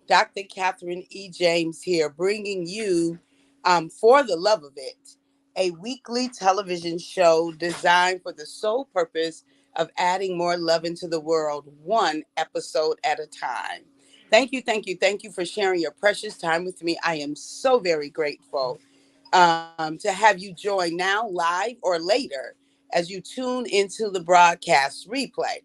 Dr. Catherine E. James here, bringing you For the Love of It, a weekly television show designed for the sole purpose of adding more love into the world, one episode at a time. Thank you for sharing your precious time with me. I am so very grateful to have you join now, live or later, as you tune into the broadcast replay.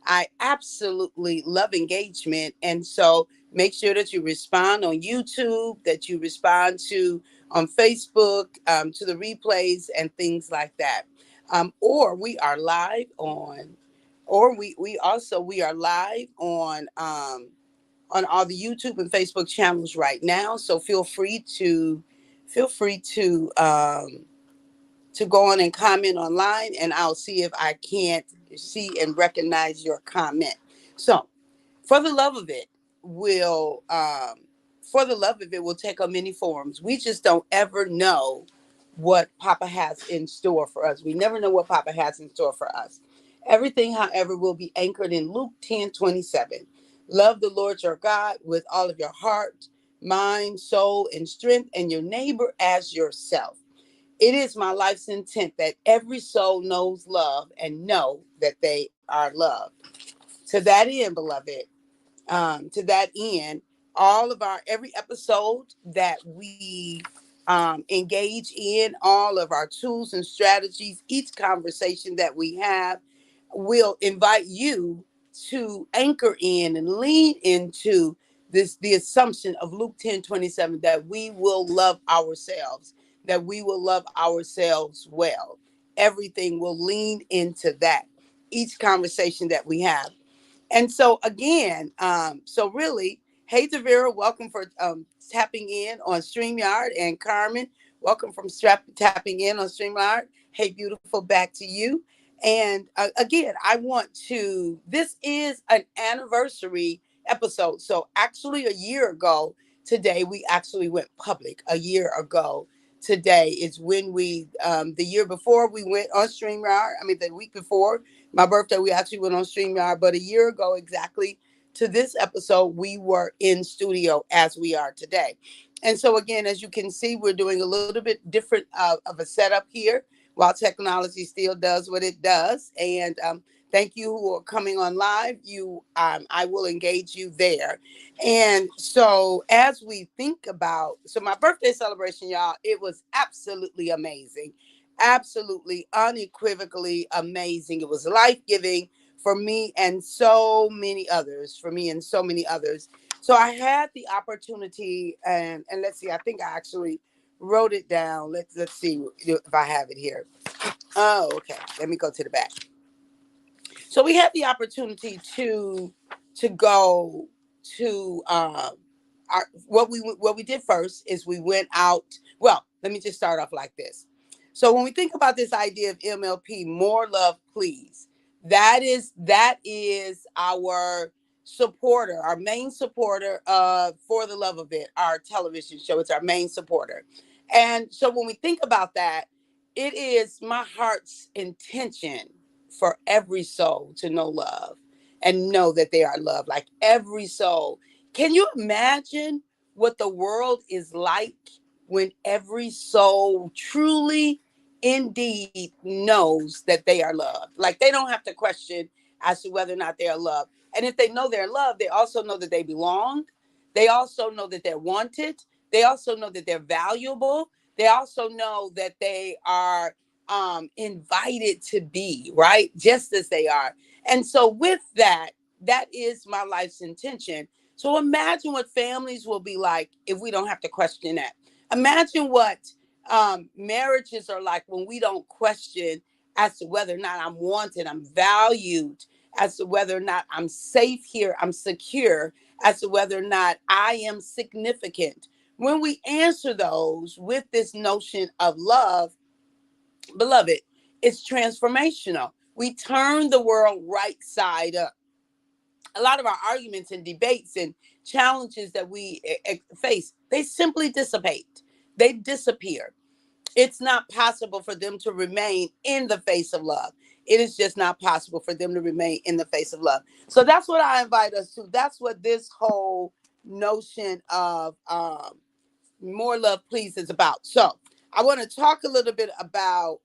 I absolutely love engagement. And so make sure that you respond on YouTube, that you respond to on Facebook, to the replays and things like that. Or we are live on, or we are live on all the YouTube and Facebook channels right now. So feel free to go on and comment online, and I'll see if I can't see and recognize your comment. So, for the love of it, will for the love of it will take on many forms. We just don't ever know what Papa has in store for us. We never know what Papa has in store for us. Everything, however, will be anchored in Luke 10:27. Love the Lord your God with all of your heart, mind, soul, and strength, and your neighbor as yourself. It is my life's intent that every soul knows love and know that they are loved. To that end, beloved, to that end, all of our every episode that we engage in, all of our tools and strategies, each conversation that we have, will invite you to anchor in and lean into this the assumption of Luke 10:27, that we will love ourselves, that we will love ourselves well. Everything will lean into that. Each conversation that we have. And so again, so really, hey Tavera, welcome for tapping in on StreamYard, and Carmen, welcome from tapping in on StreamYard. Hey, beautiful, back to you. And again, I want to. This is an anniversary episode. So actually, a year ago today, we actually went public. A year ago today is when the year before we went on StreamYard. I mean, the week before my birthday, we actually went on StreamYard, but a year ago exactly to this episode, we were in studio as we are today. And so, again, as you can see, we're doing a little bit different of a setup here while technology still does what it does. And thank you who are coming on live. I will engage you there. And so, as we think about, so my birthday celebration, y'all, it was absolutely amazing, absolutely unequivocally amazing. It was life-giving for me and so many others, So I had the opportunity, and let's see, I think I actually wrote it down. Let's see if I have it here. Oh, okay. Let me go to the back. So we had the opportunity to go to what we did first is we went out. Well, let me just start off like this. So when we think about this idea of MLP, more love, please. That is our supporter, our main supporter of For the Love of It, our television show. It's our main supporter. And so when we think about that, it is my heart's intention for every soul to know love and know that they are loved. Like every soul. Can you imagine what the world is like when every soul truly, indeed knows that they are loved? Like they don't have to question as to whether or not they are loved. And if they know they're loved, they also know that they belong. They also know that they're wanted. They also know that they're valuable. They also know that they are invited to be, right? Just as they are. And so, with that, that is my life's intention. So, imagine what families will be like if we don't have to question that. Imagine what marriages are like when we don't question as to whether or not I'm wanted, I'm valued, as to whether or not I'm safe here, I'm secure, as to whether or not I am significant. When we answer those with this notion of love, beloved, it's transformational. We turn the world right side up. A lot of our arguments and debates and challenges that we face, they simply dissipate. They disappear. It's not possible for them to remain in the face of love. It is just not possible for them to remain in the face of love. So that's what I invite us to. That's what notion of More Love Please is about. So I want to talk a little bit about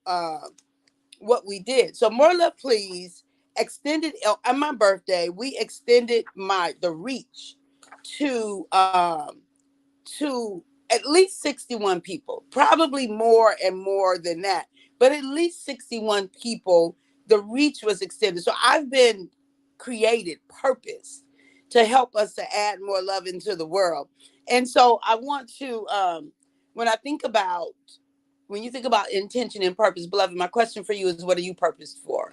what we did. So More Love Please extended on my birthday. We extended the reach to to at least 61 people, probably more and more than that, but at least 61 people. The reach was extended. So I've been created purpose to help us to add more love into the world. And so I want to, when I think about, when you think about intention and purpose, beloved, my question for you is, what are you purposed for?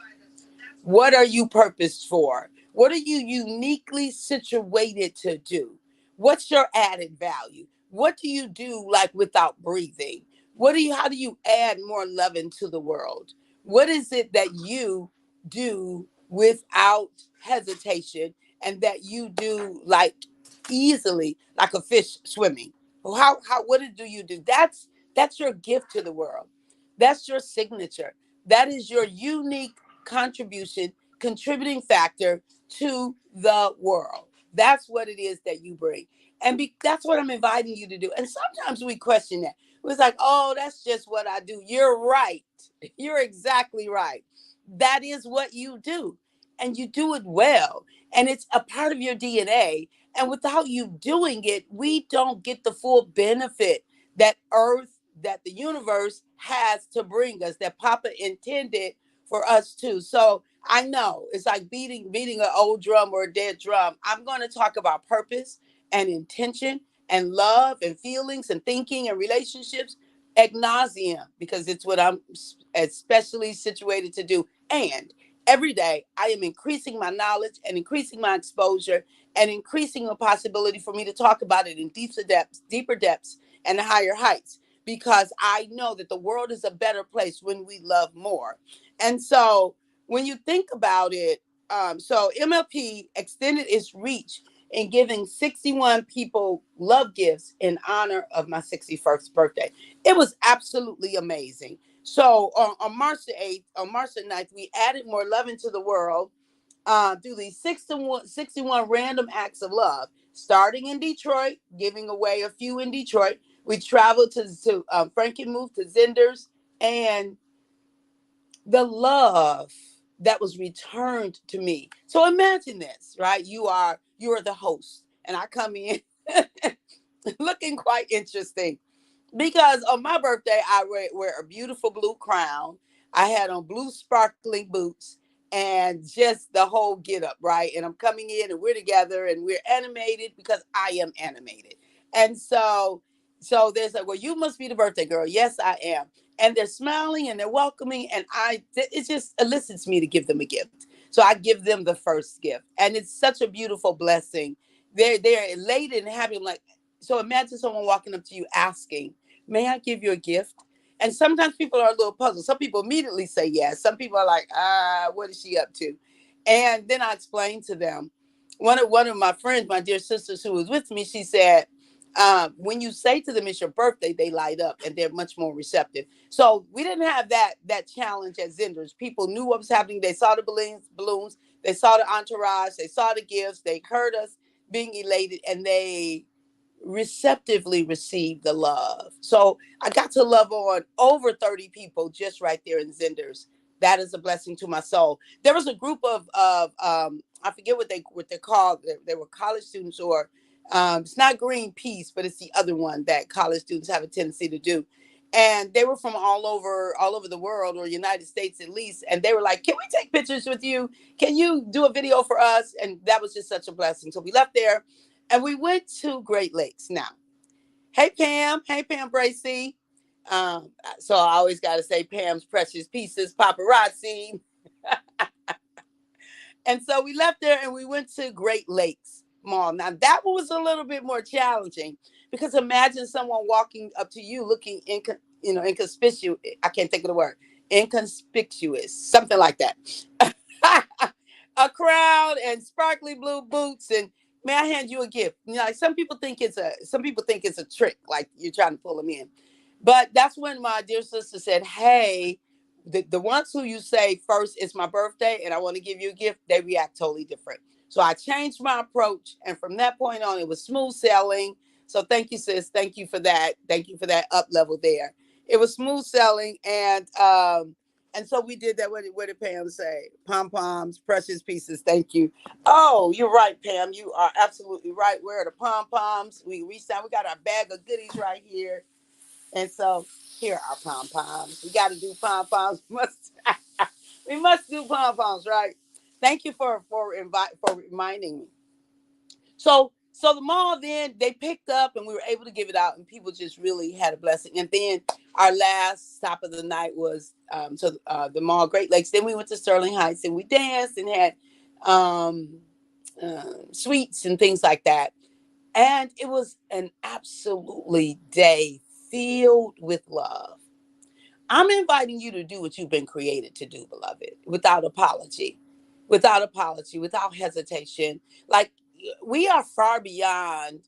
What are you purposed for? What are you uniquely situated to do? What's your added value? What do you do like without breathing? How do you add more love into the world? What is it that you do without hesitation and that you do like easily, like a fish swimming? What do you do? That's your gift to the world. That's your signature. That is your unique contribution, contributing factor to the world. That's what it is that you bring. That's what I'm inviting you to do. And sometimes we question that. It's like, oh, that's just what I do. You're right. You're exactly right. That is what you do. And you do it well. And it's a part of your DNA. And without you doing it, we don't get the full benefit that Earth, that the universe has to bring us, that Papa intended for us too. So I know it's like beating an old drum or a dead drum. I'm going to talk about purpose and intention and love and feelings and thinking and relationships ad nauseum, because it's what I'm especially situated to do. And every day I am increasing my knowledge and increasing my exposure and increasing the possibility for me to talk about it in deeper depths and higher heights, because I know that the world is a better place when we love more. And so when you think about it, so MLP extended its reach in giving 61 people love gifts in honor of my 61st birthday. It was absolutely amazing. So on March the 8th, on March the 9th, we added more love into the world through these 61 random acts of love, starting in Detroit, giving away a few in Detroit. We traveled to Frankenmuth, to Zinders, and the love that was returned to me. So imagine this, right? You are the host, and I come in looking quite interesting, because on my birthday I wear a beautiful blue crown. I had on blue sparkling boots and just the whole get up, right? And I'm coming in and we're together and we're animated because I am animated. And so there's like, well, you must be the birthday girl. Yes, I am. And they're smiling and they're welcoming, and it just elicits me to give them a gift. So I give them the first gift, and it's such a beautiful blessing. They're elated and happy. I'm like, so imagine someone walking up to you asking, may I give you a gift? And sometimes people are a little puzzled. Some people immediately say yes. Some people are like, what is she up to? And then I explained to them. One of my friends, my dear sisters who was with me, she said, when you say to them it's your birthday, they light up and they're much more receptive. So we didn't have that challenge at Zinders. People knew what was happening. They saw the balloons, they saw the entourage, they saw the gifts, they heard us being elated, and they receptively received the love. So I got to love on over 30 people just right there in Zinders. That is a blessing to my soul. There was a group of I forget what they called. They were college students, or it's not Greenpeace, but it's the other one that college students have a tendency to do. And they were from all over the world, or United States at least. And they were like, "Can we take pictures with you? Can you do a video for us?" And that was just such a blessing. So we left there and we went to Great Lakes. Now, hey Pam Bracy. So I always got to say Pam's Precious Pieces, paparazzi. And so we left there and we went to Great Lakes Mall. Now that one was a little bit more challenging, because imagine someone walking up to you looking inconspicuous. I can't think of the word. Inconspicuous, something like that. A crowd and sparkly blue boots, and may I hand you a gift? Like some people think it's a trick, like you're trying to pull them in. But that's when my dear sister said, "Hey, the ones who you say first, it's my birthday and I want to give you a gift," they react totally different. So I changed my approach, and from that point on, it was smooth sailing. So thank you, sis. Thank you for that. Thank you for that up level there. It was smooth sailing, and so we did that. What did Pam say? Pom poms, precious pieces. Thank you. Oh, you're right, Pam. You are absolutely right. Where are the pom poms? We reached out. We got our bag of goodies right here, and so here are pom poms. We got to do pom poms. We must do pom poms, right? Thank you for reminding me. So the mall, then they picked up and we were able to give it out, and people just really had a blessing. And then our last stop of the night was the mall, Great Lakes. Then we went to Sterling Heights and we danced and had um, sweets and things like that. And it was an absolutely day filled with love. I'm inviting you to do what you've been created to do, beloved, without apology, without hesitation. Like, we are far beyond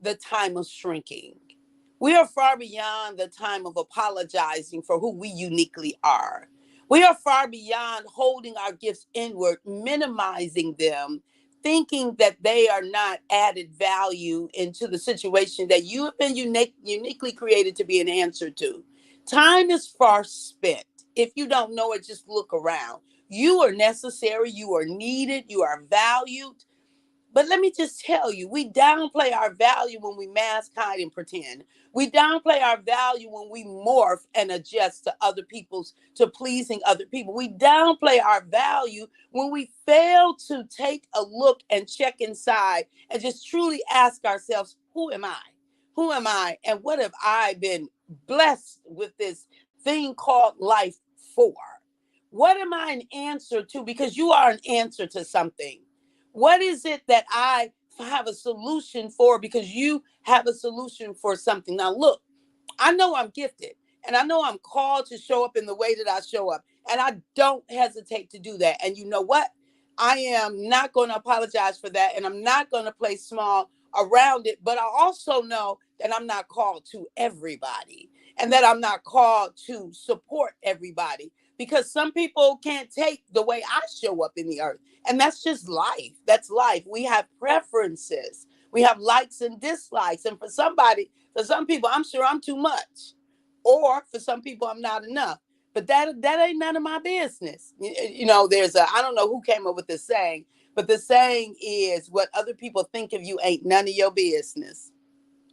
the time of shrinking. We are far beyond the time of apologizing for who we uniquely are. We are far beyond holding our gifts inward, minimizing them, thinking that they are not added value into the situation that you have been uniquely created to be an answer to. Time is far spent. If you don't know it, just look around. You are necessary, you are needed, you are valued. But let me just tell you, we downplay our value when we mask, hide, and pretend. We downplay our value when we morph and adjust to pleasing other people. We downplay our value when we fail to take a look and check inside and just truly ask ourselves, who am I? Who am I? And what have I been blessed with this thing called life for? What am I an answer to? Because you are an answer to something. What is it that I have a solution for? Because you have a solution for something. Now, look, I know I'm gifted and I know I'm called to show up in the way that I show up. And I don't hesitate to do that. And you know what? I am not going to apologize for that. And I'm not going to play small around it. But I also know that I'm not called to everybody and that I'm not called to support everybody, because some people can't take the way I show up in the earth. And that's just life. That's life. We have preferences. We have likes and dislikes. And for some people, I'm sure I'm too much. Or for some people, I'm not enough. But that ain't none of my business. I don't know who came up with this saying, but the saying is, what other people think of you ain't none of your business.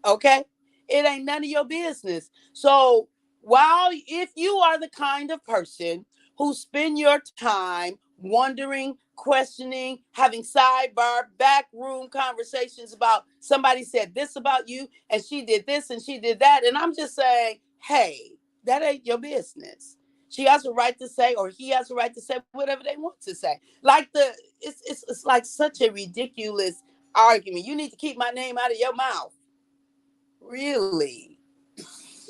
Okay? It ain't none of your business. So, while if you are the kind of person who spend your time wondering, questioning, having sidebar, backroom conversations about somebody said this about you and she did this and she did that, and I'm just saying, hey, that ain't your business. She has a right to say, or he has a right to say whatever they want to say. Like it's like such a ridiculous argument. You need to keep my name out of your mouth. Really?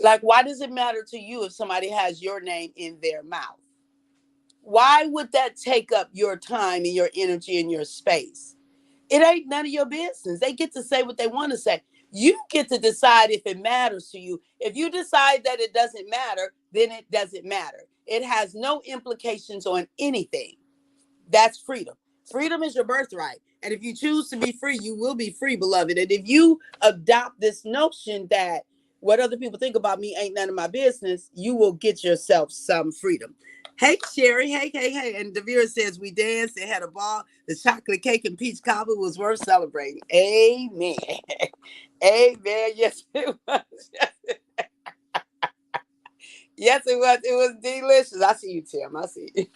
Like, why does it matter to you if somebody has your name in their mouth? Why would that take up your time and your energy and your space? It ain't none of your business. They get to say what they want to say. You get to decide if it matters to you. If you decide that it doesn't matter, then it doesn't matter. It has no implications on anything. That's freedom. Freedom is your birthright. And if you choose to be free, you will be free, beloved. And if you adopt this notion that what other people think about me ain't none of my business, you will get yourself some freedom. Hey, Sherry. Hey, hey, hey. And Devira says, we danced and had a ball. The chocolate cake and peach cobbler was worth celebrating. Amen. Amen. Yes, it was. Yes, it was. It was delicious. I see you, Tim. I see you.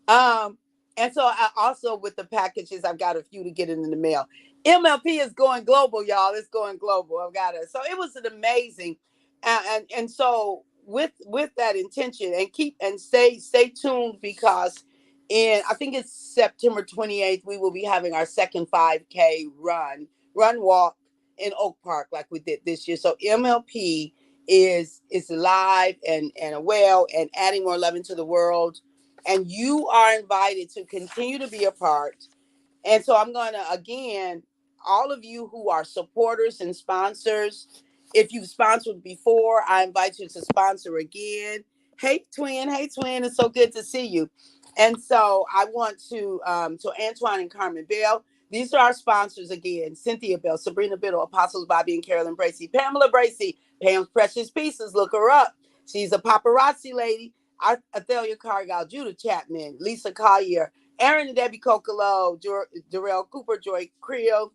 Um, and so I also, with the packages, I've got a few to get in the mail. MLP is going global, y'all. It's going global. I've got it. So it was an amazing, and so with that intention, and stay tuned, because I think it's September 28th, we will be having our second 5K run walk in Oak Park like we did this year. So MLP is alive and well and adding more love into the world, and you are invited to continue to be a part. And so I'm going to, again, all of you who are supporters and sponsors, if you've sponsored before, I invite you to sponsor again. Hey, twin. Hey, twin. It's so good to see you. And so I want to, so Antoine and Carmen Bell, these are our sponsors again: Cynthia Bell, Sabrina Biddle, Apostles Bobby and Carolyn Bracy, Pamela Bracy, Pam's Precious Pieces, look her up. She's a paparazzi lady. Athalia Cargill, Judah Chapman, Lisa Collier, Aaron and Debbie Kokolo, Darrell Cooper, Joy Creel,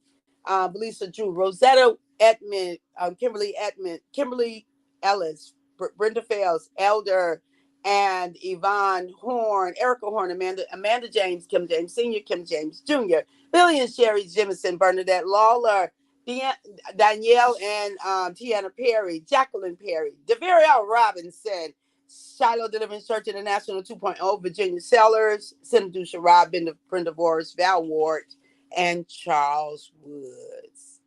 Belisa Drew, Rosetta Edmond, Kimberly Ellis, Brenda Fales, Elder, and Yvonne Horn, Erica Horn, Amanda James, Kim James Sr., Kim James Jr., Billy and Sherry Jemison, Bernadette Lawler, Danielle and Tiana Perry, Jacqueline Perry, Devariel Robinson, Shiloh Deliverance Church International 2.0, Virginia Sellers, Senator Sherrod, Brenda Boris, Val Ward, and Charles Woods.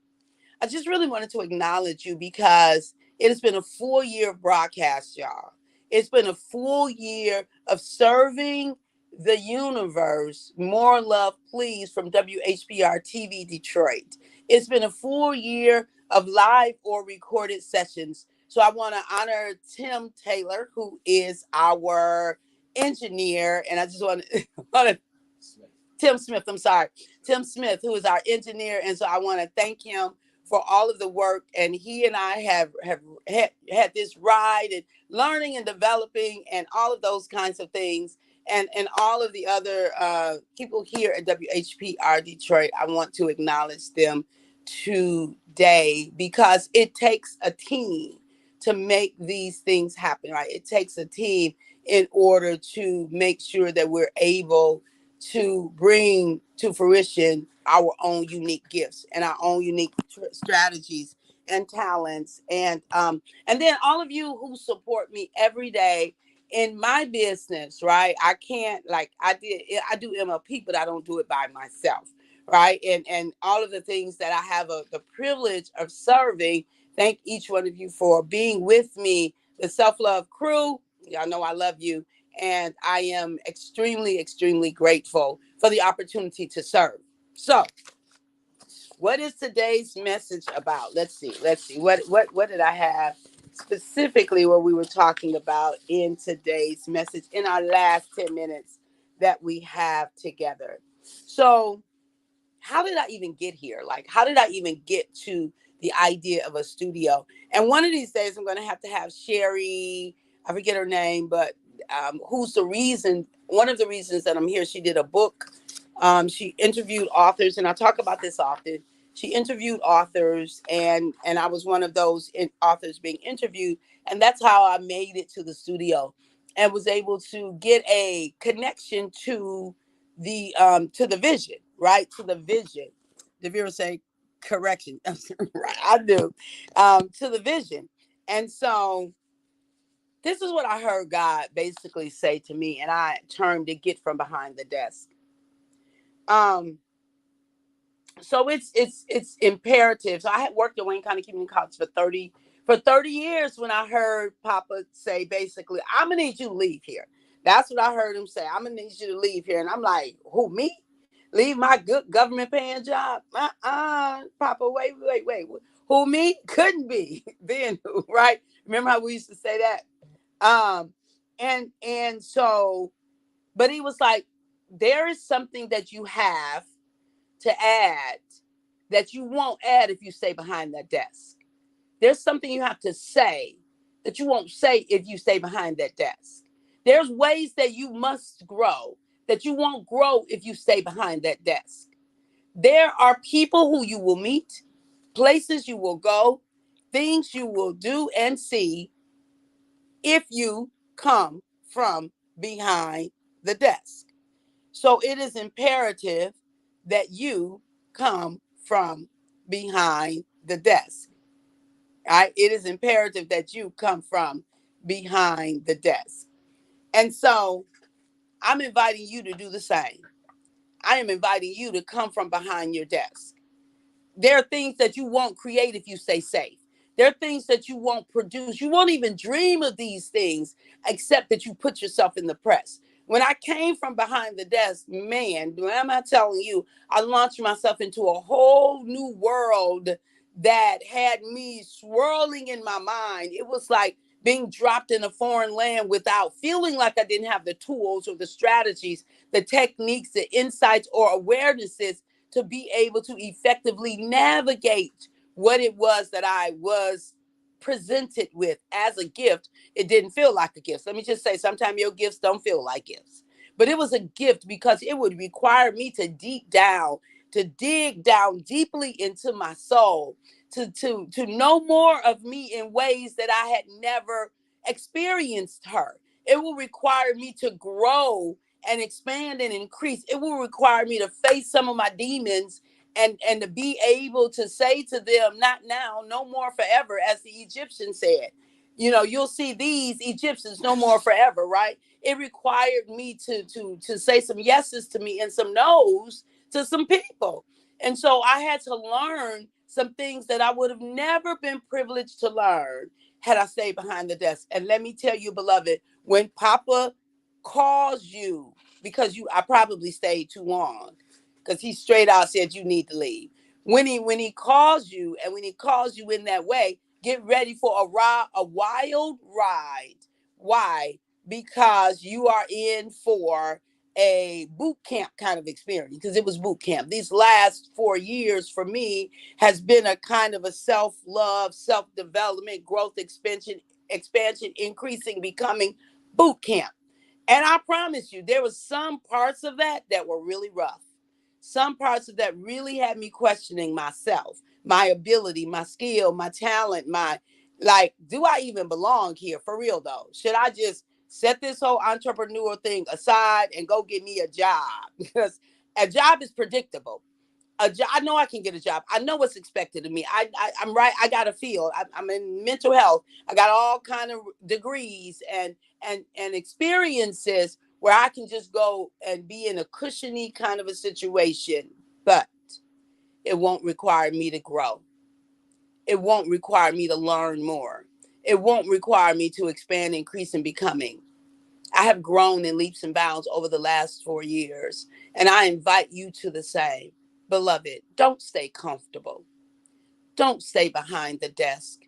I just really wanted to acknowledge you because it has been a full year of broadcast, y'all. It's been a full year of serving the universe. More love, please, from WHPR TV Detroit. It's been a full year of live or recorded sessions. So I want to honor Tim Taylor, who is our engineer. And I just want to Tim Smith, I'm sorry. Tim Smith, who is our engineer. And so I want to thank him for all of the work. And he and I have had this ride and learning and developing and all of those kinds of things. And all of the other people here at WHPR Detroit, I want to acknowledge them today because it takes a team to make these things happen, right? It takes a team in order to make sure that we're able to bring to fruition our own unique gifts and our own unique strategies and talents, and then all of you who support me every day in my business, right? I can't, like I do MLP, but I don't do it by myself, right? And all of the things that I have the privilege of serving. Thank each one of you for being with me. The Self Love Crew, y'all know I love you. And I am extremely, extremely grateful for the opportunity to serve. So, what is today's message about? Let's see. What did I have specifically what we were talking about in today's message in our last 10 minutes that we have together? So, how did I even get here? Like, how did I even get to the idea of a studio? And one of these days, I'm going to have Sherry, I forget her name, but who's the reason, one of the reasons that I'm here. She did a book. She interviewed authors, and I talk about this often. She interviewed authors, and I was one of those authors being interviewed. And that's how I made it to the studio and was able to get a connection to the vision, right? To the vision. The viewer say correction. Right, I do. To the vision. And so this is what I heard God basically say to me, and I termed it "get from behind the desk." Um, so it's imperative. So I had worked at Wayne County Community College for 30 years when I heard Papa say basically, "I'm gonna need you to leave here." That's what I heard him say. "I'm gonna need you to leave here." And I'm like, "Who, me? Leave my good government paying job?" Papa, wait. Who, me? Couldn't be. Then who, right? Remember how we used to say that? Um, and so, but he was like, "There is something that you have to add that you won't add if you stay behind that desk. There's something you have to say that you won't say if you stay behind that desk. There's ways that you must grow that you won't grow if you stay behind that desk. There are people who you will meet, places you will go, things you will do and see if you come from behind the desk. So it is imperative that you come from behind the desk. Right? It is imperative that you come from behind the desk. And so I'm inviting you to do the same. I am inviting you to come from behind your desk. There are things that you won't create if you stay safe. There are things that you won't produce. You won't even dream of these things except that you put yourself in the press. When I came from behind the desk, man, am I telling you, I launched myself into a whole new world that had me swirling in my mind. It was like being dropped in a foreign land without feeling like I didn't have the tools or the strategies, the techniques, the insights or awarenesses to be able to effectively navigate what it was that I was presented with as a gift. It didn't feel like a gift. Let me just say, sometimes your gifts don't feel like gifts. But it was a gift because it would require me to to dig down deeply into my soul, to know more of me in ways that I had never experienced her. It will require me to grow and expand and increase. It will require me to face some of my demons and to be able to say to them, not now, no more forever, as the Egyptians said. You know, you'll see these Egyptians no more forever, right? It required me to say some yeses to me and some nos to some people. And so I had to learn some things that I would have never been privileged to learn had I stayed behind the desk. And let me tell you, beloved, when Papa calls you, because I probably stayed too long, because he straight out said you need to leave. When he calls you, and when he calls you in that way, get ready for a wild ride. Why? Because you are in for a boot camp kind of experience, because it was boot camp. These last 4 years for me has been a kind of a self-love, self-development, growth, expansion, increasing, becoming boot camp. And I promise you, there was some parts of that were really rough. Some parts of that really had me questioning myself, my ability, my skill, my talent, my, like, do I even belong here for real though? Should I just set this whole entrepreneur thing aside and go get me a job? Because a job is predictable. A job, I know I can get a job. I know what's expected of me. I'm right. I got a field. I'm in mental health. I got all kind of degrees and experiences where I can just go and be in a cushiony kind of a situation. But it won't require me to grow. It won't require me to learn more. It won't require me to expand, increase, and becoming. I have grown in leaps and bounds over the last 4 years, and I invite you to the same. Beloved, don't stay comfortable. Don't stay behind the desk.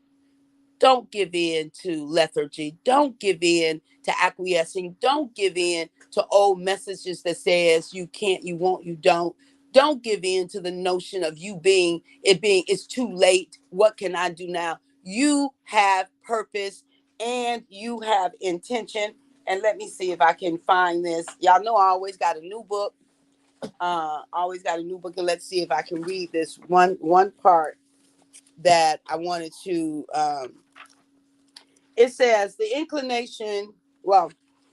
Don't give in to lethargy. Don't give in to acquiescing. Don't give in to old messages that says you can't, you won't, you don't. Don't give in to the notion of it's too late. What can I do now? You have purpose and you have intention. And let me see if I can find this. Y'all know I always got a new book. Always got a new book, and let's see if I can read this one part that I wanted to. It says the inclination. Well,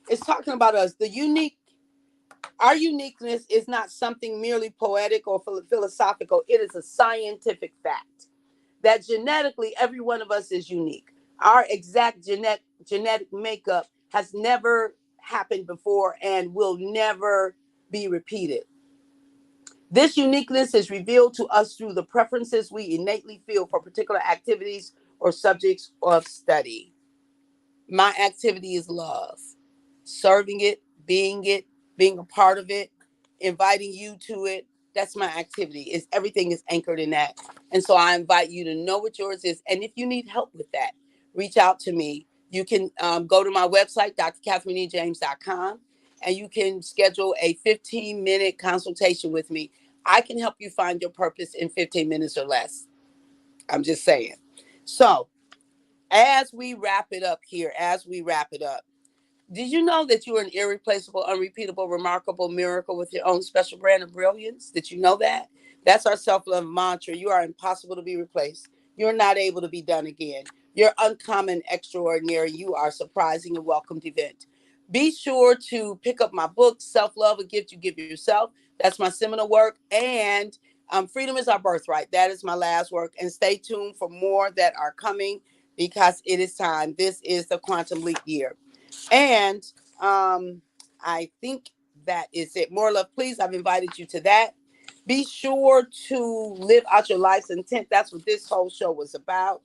it's talking about us. Our uniqueness is not something merely poetic or philosophical. It is a scientific fact that genetically every one of us is unique. Our exact genetic makeup has never happened before and will never be repeated. This uniqueness is revealed to us through the preferences we innately feel for particular activities or subjects of study. My activity is love, serving it, being a part of it, inviting you to it. That's my activity. Is everything is anchored in that. And so I invite you to know what yours is. And if you need help with that, reach out to me. You can go to my website, drkatherinejames.com, and you can schedule a 15-minute consultation with me. I can help you find your purpose in 15 minutes or less. I'm just saying. So, as we wrap it up here, did you know that you are an irreplaceable, unrepeatable, remarkable miracle with your own special brand of brilliance? Did you know that? That's our self-love mantra. You are impossible to be replaced. You're not able to be done again. You're uncommon, extraordinary. You are surprising and welcomed event. Be sure to pick up my book, Self-Love, a Gift You Give Yourself. That's my seminal work. And Freedom is Our Birthright. That is my last work. And stay tuned for more that are coming because it is time. This is the Quantum Leap year. And I think that is it. More love, please. I've invited you to that. Be sure to live out your life's intent. That's what this whole show was about.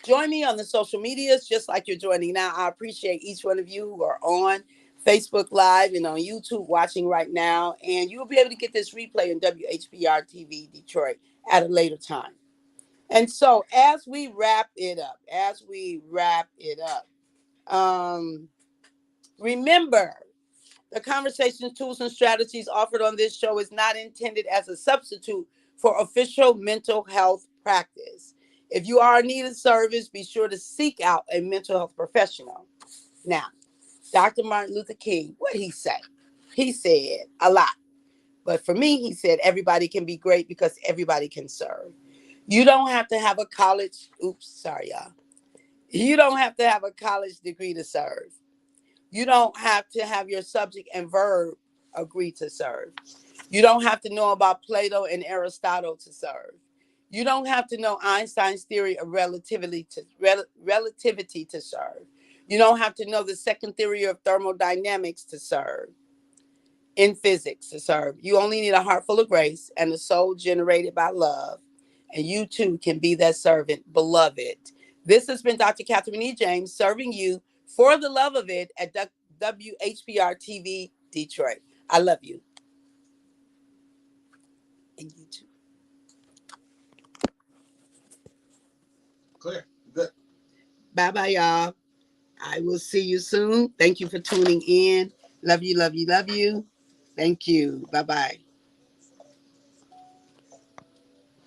Join me on the social medias, just like you're joining now. I appreciate each one of you who are on Facebook Live and on YouTube watching right now. And you will be able to get this replay on WHPR TV Detroit at a later time. And so as we wrap it up, Remember, the conversations, tools, and strategies offered on this show is not intended as a substitute for official mental health practice. If you are in need of service, be sure to seek out a mental health professional. Now, Dr. Martin Luther King, what did he say? He said a lot. But for me, he said everybody can be great because everybody can serve. You don't have to have a college, oops, sorry, y'all. You don't have to have a college degree to serve. You don't have to have your subject and verb agree to serve. You don't have to know about Plato and Aristotle to serve. You don't have to know Einstein's theory of relativity to serve. You don't have to know the second theory of thermodynamics to serve in physics to serve. You only need a heart full of grace and a soul generated by love. And you too can be that servant, beloved. This has been Dr. Catherine E. James serving you for the love of it at WHPR TV Detroit. I love you. And you too. Clear. Good. Bye bye, y'all. I will see you soon. Thank you for tuning in. Love you, love you, love you. Thank you. Bye bye.